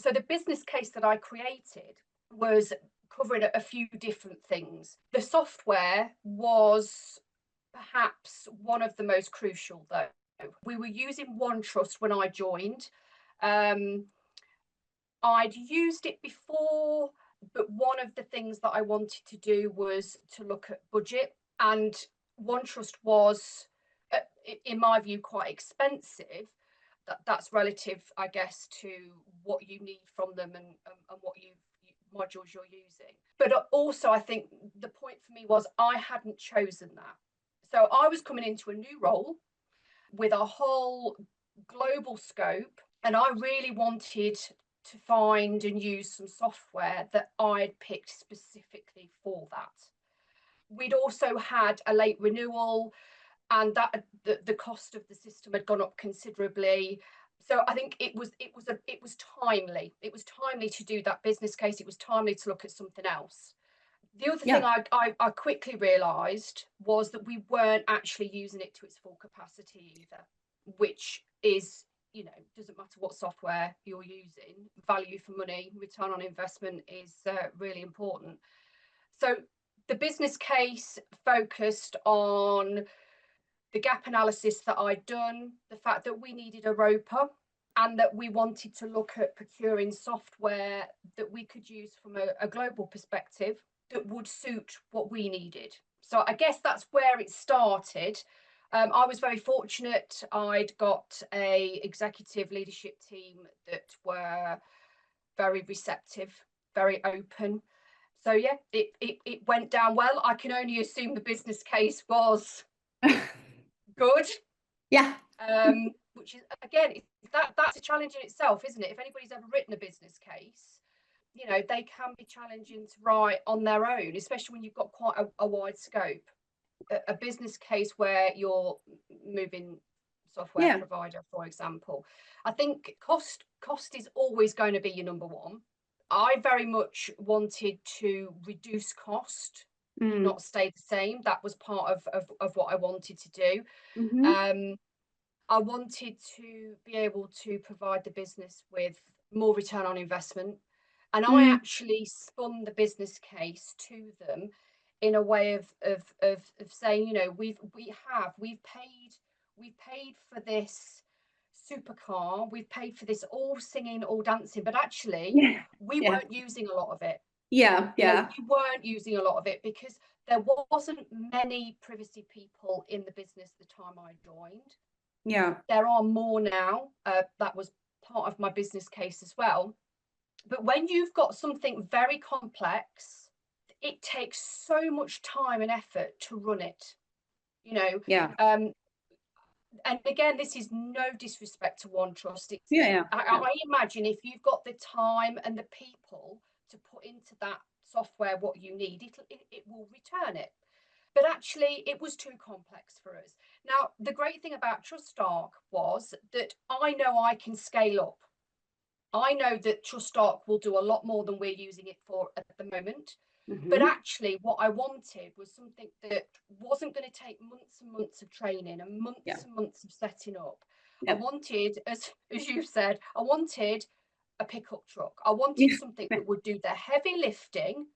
So the business case that I created was covering a few different things. The software was perhaps one of the most crucial, though. We were using OneTrust when I joined. I'd used it before, but one of the things that I wanted to do was to look at budget, and OneTrust was, in my view, quite expensive. That's relative, I guess, to what you need from them and what modules you're using. But also, I think the point for me was I hadn't chosen that. So I was coming into a new role with a whole global scope, and I really wanted to find and use some software that I'd picked specifically for that. We'd also had a late renewal, and that the cost of the system had gone up considerably. So I think it was timely. It was timely to do that business case. It was timely to look at something else. The other thing I quickly realised was that we weren't actually using it to its full capacity either, which is, doesn't matter what software you're using, value for money, return on investment is really important. So the business case focused on the gap analysis that I'd done, the fact that we needed a ROPA, and that we wanted to look at procuring software that we could use from a global perspective that would suit what we needed. So I guess that's where it started. I was very fortunate. I'd got a executive leadership team that were very receptive, very open. So yeah, it went down well. I can only assume the business case was good. Yeah. Which is, again, that's a challenge in itself, isn't it? If anybody's ever written a business case, they can be challenging to write on their own, especially when you've got quite a wide scope. A business case where you're moving software provider, for example. I think cost is always going to be your number one. I very much wanted to reduce cost, not stay the same. That was part of what I wanted to do. Mm-hmm. I wanted to be able to provide the business with more return on investment. And I actually spun the business case to them in a way of saying, we've paid for this supercar, we've paid for this all singing, all dancing, but actually we weren't using a lot of it. We weren't using a lot of it because there wasn't many privacy people in the business the time I joined. There are more now. That was part of my business case as well. But when you've got something very complex, it takes so much time and effort to run it, and again, this is no disrespect to OneTrust. I imagine if you've got the time and the people to put into that software what you need, it will return it. But actually, it was too complex for us. Now, the great thing about TrustArc was that I know I can scale up. I know that TrustArc will do a lot more than we're using it for at the moment. But actually, what I wanted was something that wasn't going to take months and months of training and months and months of setting up. I wanted, as you said, I wanted a pickup truck. I wanted something that would do the heavy lifting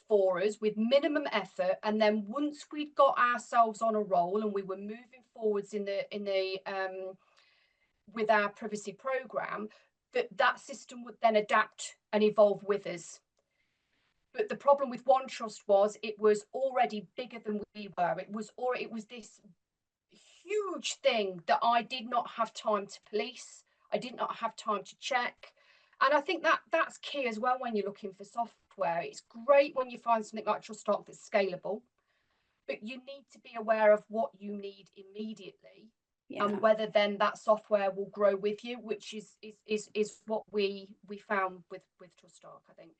for us with minimum effort, and then once we'd got ourselves on a roll and we were moving forwards in the with our privacy program, that system would then adapt and evolve with us. But the problem with OneTrust was it was already bigger than we were. It was this huge thing that I did not have time to police. I did not have time to check. And I think that's key as well when you're looking for software. It's great when you find something like TrustArc that's scalable, but you need to be aware of what you need immediately and whether then that software will grow with you, which is what we found with TrustArc, I think.